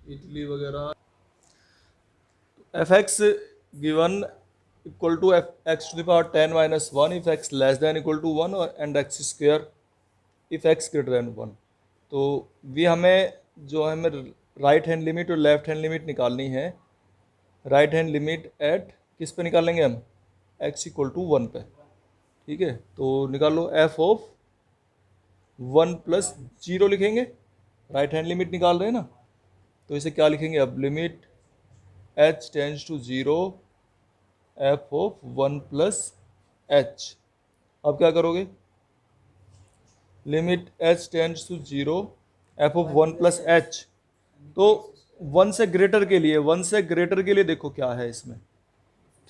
Italy वगैरह। F X given equal to F X to the power 10 minus one if X less than equal to one और and X square if X greater than one. तो भी हमें जो हमें right hand limit और left hand limit निकालनी है। Right hand limit eight किस पे निकालेंगे हम, एक्स इक्वल टू वन पे। ठीक है, तो निकालो f of one plus zero लिखेंगे, राइट हैंड लिमिट निकाल रहे हैं ना। तो इसे क्या लिखेंगे अब, limit h tends to zero f of one plus h. अब क्या करोगे, limit h tends to zero f of one plus h. तो वन से ग्रेटर के लिए, वन से ग्रेटर के लिए देखो क्या है इसमें,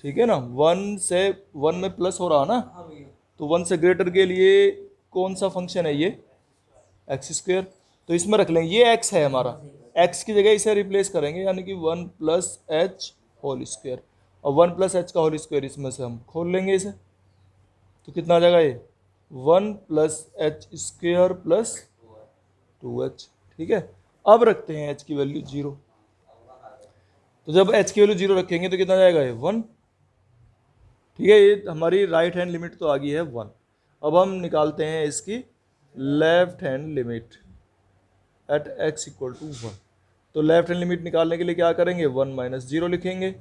ठीक है ना, वन से वन में प्लस हो रहा ना, तो वन से ग्रेटर के लिए कौन सा फंक्शन है ये, एक्स स्क्वेयर। तो इसमें रख लेंगे ये एक्स है हमारा, एक्स की जगह इसे रिप्लेस करेंगे, यानी कि one plus h whole square. और वन प्लस एच का होल स्क्वेयर इसमें से हम खोल लेंगे इसे, तो कितना आ जाएगा ये, one plus H square plus two H. ठीक है, अब रखते हैं एच की वैल्यू जीरो। तो जब एच की वैल्यू जीरो रखेंगे तो कितना जाएगा ये, वन। ठीक है, ये हमारी राइट हैंड लिमिट तो आ गई है वन। अब हम निकालते हैं इसकी left hand limit at x equal to one. तो लेफ्ट हैंड लिमिट निकालने के लिए क्या करेंगे, वन माइनस जीरो लिखेंगे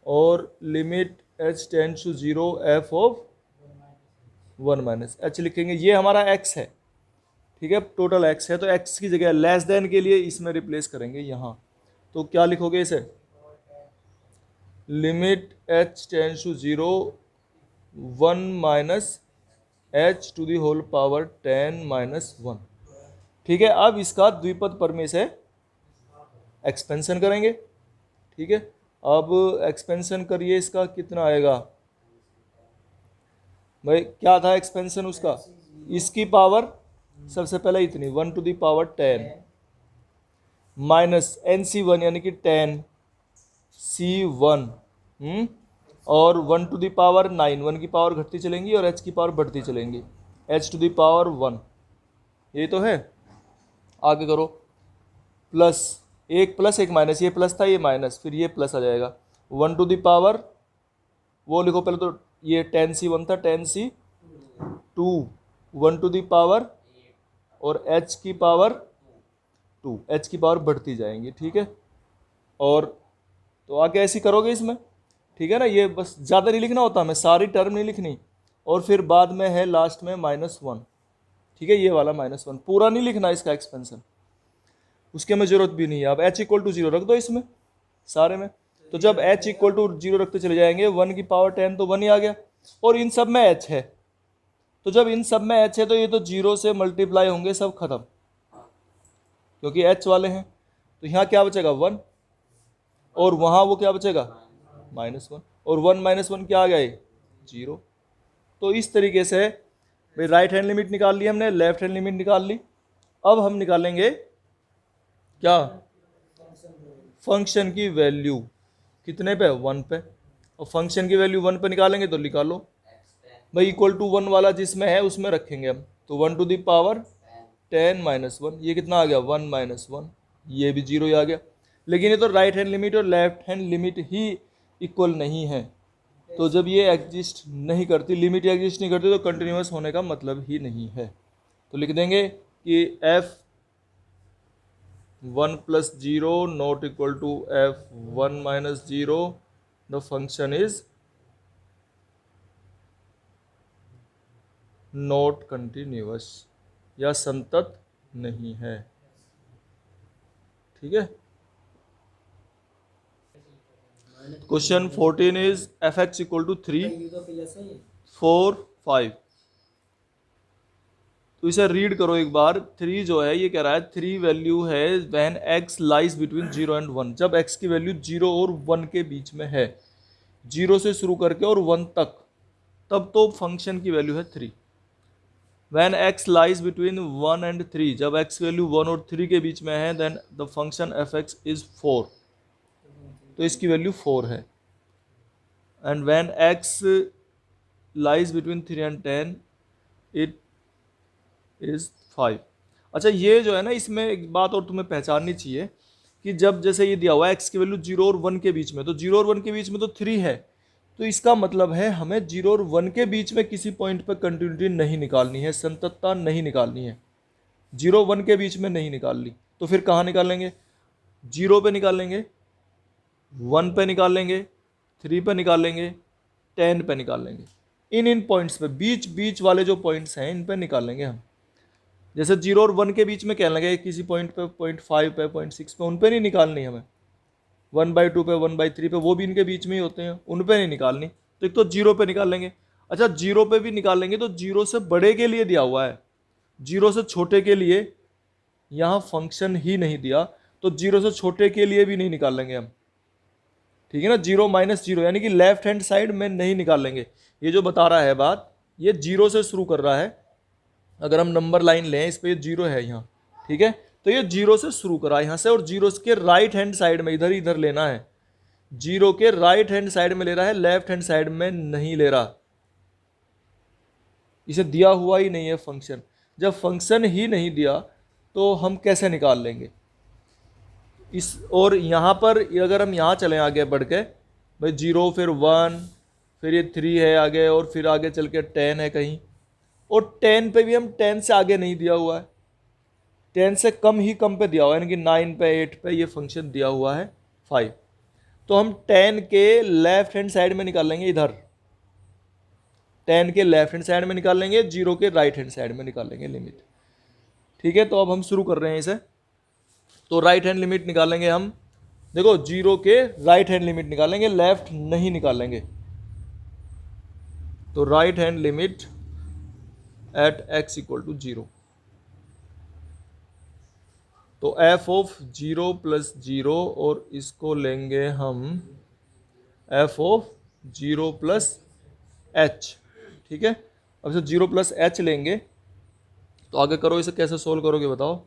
और limit h tends to zero f of one minus h लिखेंगे। ये हमारा एक्स है, ठीक है, टोटल एक्स है। तो एक्स की जगह लेस देन के लिए इसमें रिप्लेस करेंगे यहाँ। तो क्या लिखोगे इसे, limit h tends to zero one minus h to the whole power 10 minus one. ठीक है, अब इसका द्विपद प्रमेय से एक्सपेंशन करेंगे। ठीक है, अब एक्सपेंशन करिए, इसका कितना आएगा भाई, क्या था एक्सपेंशन उसका, इसकी पावर सबसे पहले इतनी one to the power 10 minus n c one यानी कि 10 सी वन और one to the power 9, one की पावर घटती चलेंगी और एच की पावर बढ़ती चलेंगी, h to the power one. ये तो है, आगे करो, प्लस एक प्लस एक माइनस, ये प्लस था ये माइनस, फिर ये प्लस आ जाएगा, वन टू दी पावर वो लिखो पहले तो, ये 10 सी वन था, 10 C two, one to the power और एच की पावर टू, एच की पावर बढ़ती जाएंगी। ठीक है, और तो आगे ऐसी करोगे इसमें, ठीक है ना, ये बस ज़्यादा नहीं लिखना होता हमें, सारी टर्म नहीं लिखनी, और फिर बाद में है लास्ट में माइनस वन। ठीक है, ये वाला माइनस वन पूरा नहीं लिखना इसका एक्सपेंशन, उसके में जरूरत भी नहीं है। अब एच इक्वल टू जीरो रख दो इसमें सारे में। तो जब एच इक्वल टू जीरो रखते चले जाएंगे, वन की पावर 10 तो वन ही आ गया, और इन सब में एच है, तो जब इन सब में एच है तो ये तो जीरो से मल्टीप्लाई होंगे सब खत्म, क्योंकि एच वाले हैं। तो यहाँ क्या बचेगा, वन, और वहाँ वो क्या बचेगा, माइनस वन, और वन माइनस वन क्या आ गया, जीरो। तो इस तरीके से भाई राइट हैंड लिमिट निकाल ली हमने, लेफ्ट हैंड लिमिट निकाल ली। अब हम निकालेंगे क्या, फंक्शन की वैल्यू कितने पे, वन पे। और फंक्शन की वैल्यू वन पे निकालेंगे तो निकालो भाई, इक्वल टू वन वाला जिसमें है उसमें रखेंगे हम। तो one to the power 10 minus one, ये कितना आ गया, वन माइनस वन, ये भी जीरो ही आ गया। लेकिन ये तो राइट हैंड लिमिट और लेफ्ट हैंड लिमिट ही इक्वल नहीं है, तो जब ये एग्जिस्ट नहीं करती, लिमिट एग्जिस्ट नहीं करती, तो कंटिन्यूस होने का मतलब ही नहीं है। तो लिख देंगे कि f one plus zero not equal to f one minus zero, the function is not continuous, या संतत नहीं है। ठीक है, question 14 is f x equal to 3 4 5। तो इसे रीड करो एक बार। 3 जो है ये कह रहा है 3 वैल्यू है when x lies between 0 and 1, जब एक्स की वैल्यू 0 और 1 के बीच में है, 0 से शुरू करके और 1 तक, तब तो फंक्शन की वैल्यू है 3। When x lies between 1 and 3, जब एक्स वैल्यू 1 और 3 के बीच में है, then the function f x is 4, तो इसकी वैल्यू 4 है। And when x lies between 3 and 10 it is 5। अच्छा, ये जो है ना, इसमें एक बात और तुम्हें पहचाननी चाहिए कि जब जैसे ये दिया हुआ है एक्स की वैल्यू 0 और 1 के बीच में, तो 0 और 1 के बीच में तो 3 है, तो इसका मतलब है हमें 0 और 1 के बीच में किसी पॉइंट पर कंटिन्यूटी नहीं निकालनी है, संततता नहीं निकालनी है, 0 1 के बीच में नहीं निकाल ली। तो फिर कहाँ निकालेंगे? 0 पे निकालेंगे, 1 पे निकालेंगे, 3 पे निकालेंगे, 10 पे निकालेंगे। इन पॉइंट्स पे, बीच बीच वाले जो पॉइंट्स हैं इन पे निकालेंगे हम। जैसे 0 और 1 के बीच में क्या लगे, किसी पॉइंट पे 0.5 पे 0.6 पे, उन पे नहीं निकालनी हमें। 1/2 पे 1/3 पे, वो भी इनके बीच में ही होते हैं, उन पे नहीं निकालनी। तो एक तो 0 पे निकालेंगे। अच्छा 0 पे भी निकालेंगे तो 0 से बड़े के लिए दिया हुआ है, 0 से छोटे के लिए यहाँ फंक्शन ही नहीं दिया, तो 0 से छोटे के लिए भी नहीं निकालेंगे हम, ठीक है ना। 0 - 0 यानी कि लेफ्ट हैंड साइड में नहीं निकालेंगे। ये जो बता रहा है बात, ये 0 से शुरू कर रहा है। अगर हम नंबर लाइन लें, इस पे 0 है यहाँ, ठीक है, तो ये 0 से शुरू करा यहाँ से, और 0 के राइट हैंड साइड में इधर इधर लेना है। 0 के राइट हैंड साइड में ले रहा है, लेफ्ट हैंड साइड में नहीं ले रहा। इसे दिया हुआ ही नहीं है फंक्शन। जब फंक्शन ही नहीं दिया तो हम कैसे निकाल लेंगे इस? और यहाँ पर अगर हम यहाँ चलें आगे बढ़ के, भाई 0 फिर 1 फिर ये 3 है आगे, और फिर आगे चल के 10 है कहीं, और 10 पे भी हम 10 से आगे नहीं दिया हुआ है, 10 से कम ही कम पे दिया हुआ है, यानी कि 9 पे 8 पे ये फंक्शन दिया हुआ है 5। तो हम 10 के लेफ्ट हैंड साइड में निकालेंगे, इधर 10 के लेफ्ट हैंड साइड में निकालेंगे, 0 के राइट हैंड साइड में निकालेंगे लिमिट, ठीक है। तो अब हम शुरू कर रहे हैं इसे। तो राइट हैंड लिमिट निकालेंगे हम, देखो 0 के राइट हैंड लिमिट निकालेंगे, लेफ्ट नहीं निकालेंगे। तो right hand limit at x = 0, तो f ऑफ 0 + 0, और इसको लेंगे हम f ऑफ 0 + h, ठीक है। अब से 0 + h लेंगे, तो आगे करो, इसे कैसे सोल्व करोगे बताओ।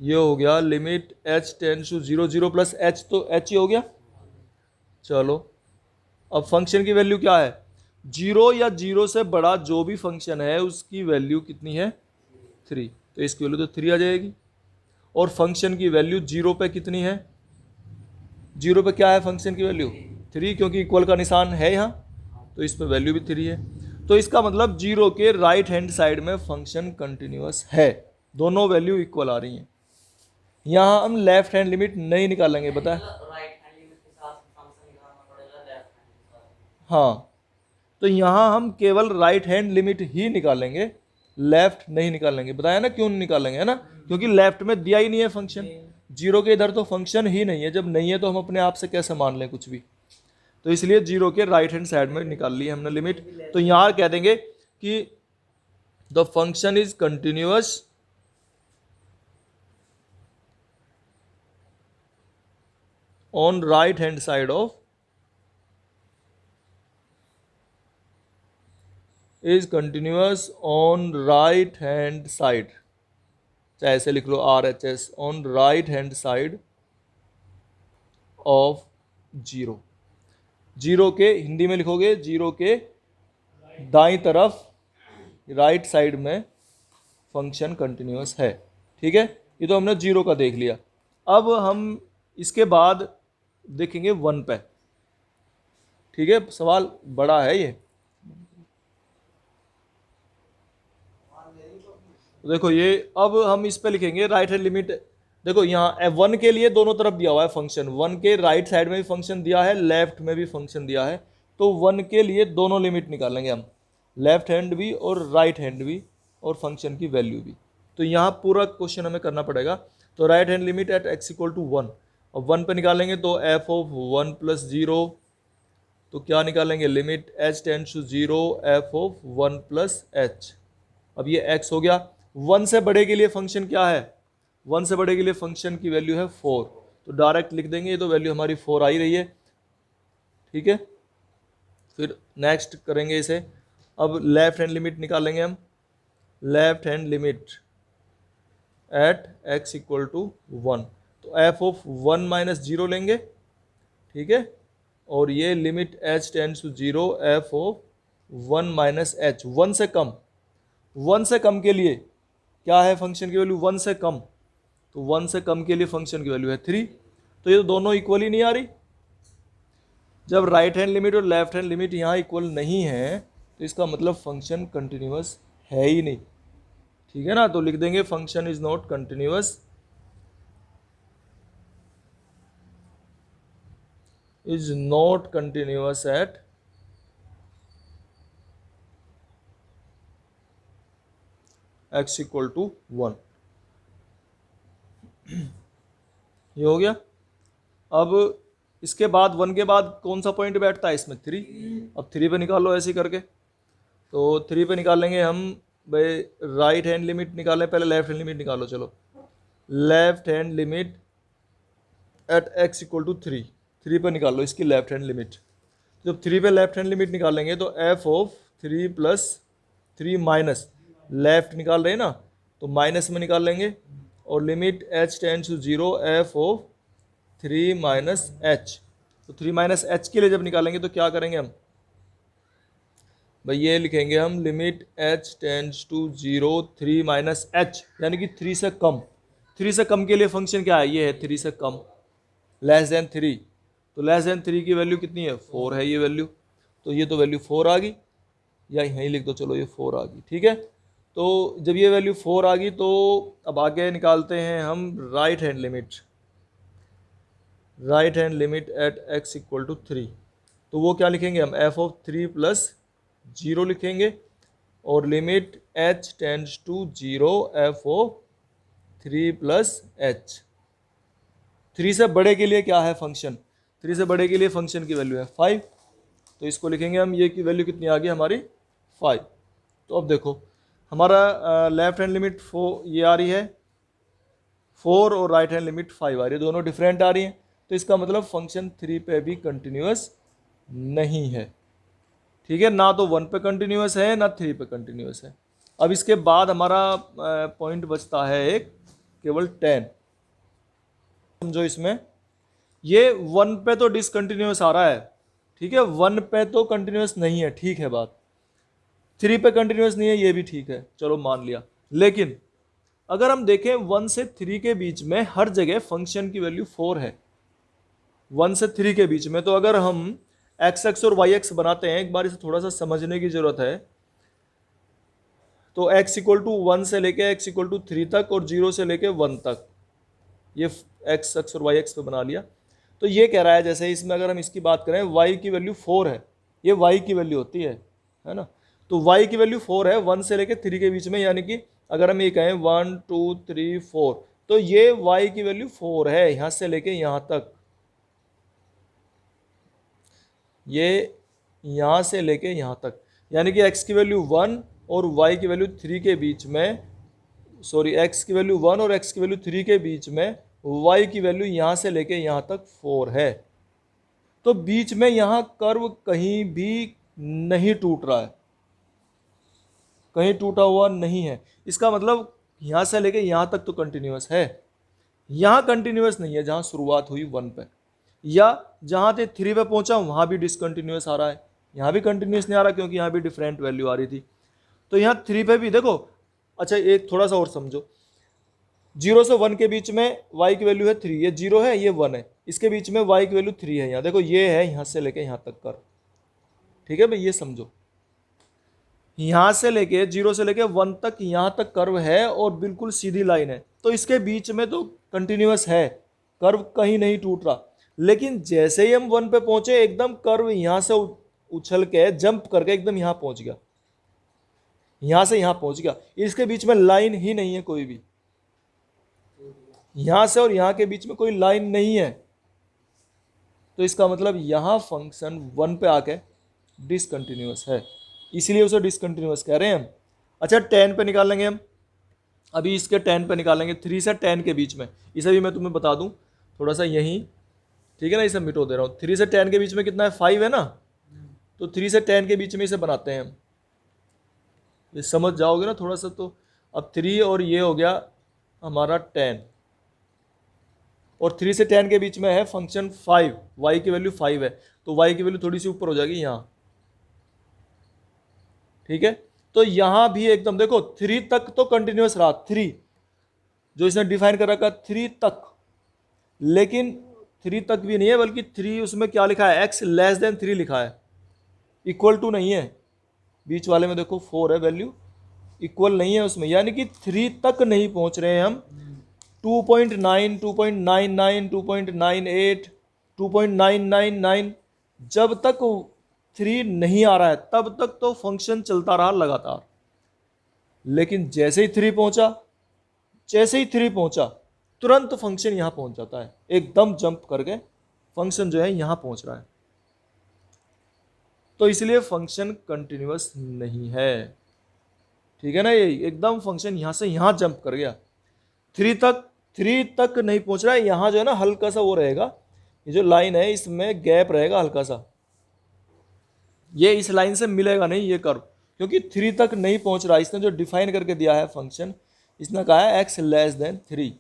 ये हो गया limit h tends to 0, 0 + h तो h ही हो गया। चलो अब फंक्शन की वैल्यू क्या है, 0 या 0 से बड़ा जो भी फंक्शन है उसकी वैल्यू कितनी है, 3, तो इसकी वैल्यू तो 3 आ जाएगी। और फंक्शन की वैल्यू 0 पे कितनी है, 0 पे क्या है फंक्शन की वैल्यू, 3, क्योंकि इक्वल का निशान है यहाँ, तो इस पे वैल्यू भी 3 है। तो इसका मतलब 0 के राइट हैंड साइड में फंक्शन कंटिन्यूअस है, दोनों वैल्यू इक्वल आ रही हैं। यहाँ हम लेफ्ट हैंड लिमिट नहीं निकालेंगे, बताए। हाँ, तो यहाँ हम केवल राइट हैंड लिमिट ही निकालेंगे, लेफ्ट नहीं निकालेंगे। बताया ना क्यों नहीं निकालेंगे, है ना, क्योंकि लेफ्ट में दिया ही नहीं है फंक्शन, 0 के इधर तो फंक्शन ही नहीं है। जब नहीं है तो हम अपने आप से कैसे मान लें कुछ भी, तो इसलिए 0 के राइट हैंड साइड में निकाल ली हमने लिमिट। तो यहाँ कह देंगे कि the function is continuous on right hand side of, is continuous on right hand side, चाहे ऐसे लिख लो RHS, on right hand side of 0। 0 के हिंदी में लिखोगे 0 के दाईं तरफ, राइट साइड में फंक्शन कंटिन्यूअस है, ठीक है। ये तो हमने 0 का देख लिया। अब हम इसके बाद देखेंगे 1 पे, ठीक है, सवाल बड़ा है ये। तो देखो ये, अब हम इस पे लिखेंगे राइट हैंड लिमिट। देखो यहाँ 1 के लिए दोनों तरफ दिया हुआ है फंक्शन, 1 के राइट साइड में भी फंक्शन दिया है, लेफ्ट में भी फंक्शन दिया है, तो 1 के लिए दोनों लिमिट निकालेंगे हम, लेफ्ट हैंड भी और राइट हैंड भी, और फंक्शन की वैल्यू भी। तो यहाँ पूरा क्वेश्चन हमें करना पड़ेगा। तो right hand limit at x = 1, अब 1 पे निकालेंगे तो f ऑफ 1 + 0, तो क्या निकालेंगे, limit h tends to 0 f of 1 + h। अब ये x हो गया। 1 से बड़े के लिए फंक्शन क्या है, 1 से बड़े के लिए फंक्शन की वैल्यू है 4, तो डायरेक्ट लिख देंगे, ये तो वैल्यू हमारी 4 आ ही रही है, ठीक है। फिर नेक्स्ट करेंगे इसे। अब लेफ्ट हैंड लिमिट निकालेंगे हम, left hand limit at x = 1, तो f ऑफ 1 - 0 लेंगे, ठीक है, और ये limit h tends to 0 f of 1 - h, 1 से कम, 1 से कम के लिए क्या है फंक्शन की वैल्यू, 1 से कम, तो 1 से कम के लिए फंक्शन की वैल्यू है 3, तो ये दोनों इक्वल ही नहीं आ रही। जब राइट हैंड लिमिट और लेफ्ट हैंड लिमिट यहाँ इक्वल नहीं है तो इसका मतलब फंक्शन कंटिन्यूअस है ही नहीं। ठीक है ना, तो लिख देंगे function is not continuous, is not continuous at x equal to 1। ये हो गया। अब इसके बाद 1 के बाद कौन सा पॉइंट बैठता है इसमें? 3। अब 3 पे निकालो ऐसे करके, तो 3 पे निकालेंगे हम भाई, राइट हैंड लिमिट निकालें, पहले लेफ्ट हैंड लिमिट निकालो। चलो, left hand limit at x equal to 3, 3 पे निकालो इसकी लेफ्ट हैंड लिमिट। जब 3 पे लेफ्ट हैंड लिमिट निकालेंगे तो f of 3 plus 3 minus left निकाल रहे हैं ना, तो माइनस में निकाल लेंगे, और limit h tends to 0 f of 3 minus h. तो 3 माइनस एच के लिए जब निकालेंगे तो क्या करेंगे हम भाई, ये लिखेंगे हम limit h tends to 0 3 minus h, यानी कि 3 से कम। 3 से कम के लिए फंक्शन क्या है? ये है 3 से कम, लेस देन 3। तो लेस देन 3 की वैल्यू कितनी है? 4 है ये वैल्यू। तो ये तो वैल्यू 4 आ गई, या यहीं लिख दो, चलो ये 4 आ गई। ठीक है, तो जब ये वैल्यू 4 आ गई तो अब आगे निकालते हैं हम right hand limit. Right hand limit at x equal to 3, तो वो क्या लिखेंगे हम? f ऑफ 3 प्लस 0 लिखेंगे, और limit h tends to 0 f of 3 plus h. 3 से बड़े के लिए क्या है फंक्शन? 3 से बड़े के लिए फंक्शन की वैल्यू है 5, तो इसको लिखेंगे हम, ये की वैल्यू कितनी आ गई हमारी? 5। तो अब देखो हमारा लेफ्ट हैंड लिमिट 4 ये आ रही है 4, और राइट हैंड लिमिट 5 आ रही है, दोनों डिफरेंट आ रही हैं। तो इसका मतलब फंक्शन 3 पे भी कंटिन्यूअस नहीं है। ठीक है, ना तो 1 पे कंटिन्यूअस है ना 3 पे कंटिन्यूअस है। अब इसके बाद हमारा पॉइंट बचता है एक, केवल 10। समझो इसमें ये 1 पे तो डिसकंटिन्यूअस आ रहा है, ठीक है, 1 पे तो कंटिन्यूअस नहीं है, ठीक है बात। 3 पे कंटिन्यूअस नहीं है, ये भी ठीक है, चलो मान लिया। लेकिन अगर हम देखें 1 से 3 के बीच में हर जगह फंक्शन की वैल्यू 4 है, 1 से 3 के बीच में। तो अगर हम एक्स एक्स और वाई एक्स बनाते हैं, एक बार इसे थोड़ा सा समझने की जरूरत है। तो x इक्वल टू 1 से लेके x इक्वल टू 3 तक, और 0 से लेके 1 तक, ये एक्स एक्स और वाई एक्स पे बना लिया। तो ये कह रहा है, जैसे इसमें अगर हम इसकी बात करें, y की वैल्यू 4 है, ये y की वैल्यू होती है ना। तो y की वैल्यू 4 है 1 से लेके 3 के बीच में, यानी कि अगर हम ये कहें 1 2 3 4, तो ये y की वैल्यू 4 है यहाँ से लेके यहाँ तक, ये यहाँ से लेके यहाँ तक, यानी कि x की वैल्यू 1 और y की वैल्यू 3 के बीच में, सॉरी x की वैल्यू 1 और x की वैल्यू 3 के बीच में y की वैल्यू यहाँ से लेके यहाँ तक 4 है। तो बीच में यहाँ कर्व कहीं भी नहीं टूट रहा है, कहीं टूटा हुआ नहीं है। इसका मतलब यहाँ से लेके यहाँ तक तो कंटिन्यूअस है, यहाँ कंटिन्यूअस नहीं है जहाँ शुरुआत हुई 1 पे, या जहाँ से 3 पे पहुँचा वहाँ भी डिसकंटिन्यूअस आ रहा है, यहाँ भी कंटिन्यूअस नहीं आ रहा क्योंकि यहाँ भी डिफरेंट वैल्यू आ रही थी। तो यहाँ 3 पे भी देखो, अच्छा एक थोड़ा सा और समझो, 0 से 1 के बीच में y की वैल्यू है 3, ये 0 है ये 1 है, इसके बीच में y की वैल्यू 3 है। यहाँ देखो ये है यहाँ से लेके यहाँ तक कर्व, ठीक है भाई, ये समझो, यहाँ से लेके 0 से लेके 1 तक यहाँ तक कर्व है और बिल्कुल सीधी लाइन है, तो इसके बीच में तो कंटिन्यूअस है, कर्व कहीं नहीं टूट रहा। लेकिन जैसे ही हम 1 पे पहुंचे, एकदम कर्व यहाँ से उछल के जंप करके एकदम यहाँ पहुंच गया, यहाँ से यहाँ पहुंच गया, इसके बीच में लाइन ही नहीं है कोई भी, यहाँ से और यहाँ के बीच में कोई लाइन नहीं है। तो इसका मतलब यहाँ फंक्शन 1 पे आके डिसकंटिन्यूअस है, इसीलिए उसे डिसकंटिन्यूअस कह रहे हैं हम। अच्छा 10 पे निकालेंगे हम, अभी इसके 10 पे निकालेंगे, 3 से 10 के बीच में, इसे भी मैं तुम्हें बता दूं थोड़ा सा यहीं, ठीक है ना, इसे मिटो दे रहा हूँ। 3 से 10 के बीच में कितना है? 5 है ना, तो 3 से 10 के बीच में इसे बनाते हैं हम, ये समझ जाओगे ना थोड़ा सा। तो अब 3 और ये हो गया हमारा 10, और 3 से 10 के बीच में है फंक्शन 5, y की वैल्यू 5 है, तो y की वैल्यू थोड़ी सी ऊपर हो जाएगी यहाँ, ठीक है। तो यहाँ भी एकदम देखो 3 तक तो कंटिन्यूअस रहा, 3 जो इसने डिफाइन कर रखा 3 तक, लेकिन 3 तक भी नहीं है, बल्कि 3 उसमें क्या लिखा है, x लेस देन 3 लिखा है, इक्वल टू नहीं है। बीच वाले में देखो 4 है वैल्यू, इक्वल नहीं है उसमें, यानी कि 3 तक नहीं पहुंच रहे हैं हम। 2.9, 2.99, 2.98, 2.999, जब तक 3 नहीं आ रहा है तब तक तो फंक्शन चलता रहा लगातार। लेकिन जैसे ही 3 पहुंचा तुरंत फंक्शन यहां पहुंच जाता है, एकदम जंप करके फंक्शन जो है यहां पहुंच रहा है। तो इसलिए फंक्शन कंटिन्यूअस नहीं है, ठीक है ना। ये एकदम फंक्शन यहां से यहां जंप कर गया, 3 तक नहीं पहुंच रहा है। यहां जो है ना हल्का सा वो रहेगा, ये जो लाइन है इसमें गैप रहेगा हल्का सा, ये इस लाइन से मिलेगा नहीं ये कर्व, क्योंकि 3 तक नहीं पहुंच रहा। इसने जो डिफाइन करके दिया है फंक्शन, इसने कहा है x लेस देन 3,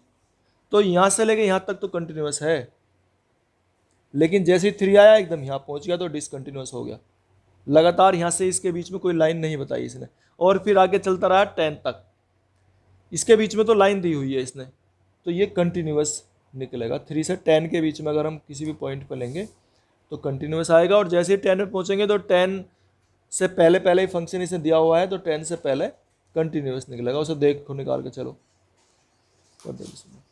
तो यहां से लेके यहां तक तो कंटिन्यूअस है, लेकिन जैसे ही 3 आया एकदम यहां पहुंच गया तो डिसकंटिन्यूअस हो गया। लगातार यहां से इसके बीच में कोई लाइन नहीं बताई इसने, और फिर आगे चलता रहा 10 तक, इसके बीच में तो लाइन दी हुई है इसने, तो ये कंटिन्यूअस निकलेगा। 3 से 10 के बीच में अगर हम किसी भी पॉइंट पर लेंगे तो कंटिन्यूअस आएगा, और जैसे ही 10 में पहुंचेंगे तो 10 से पहले पहले ही फंक्शन इसे दिया हुआ है, तो 10 से पहले कंटिन्यूअस निकलेगा। उसे देखो निकाल के चलो कर दो इसमें।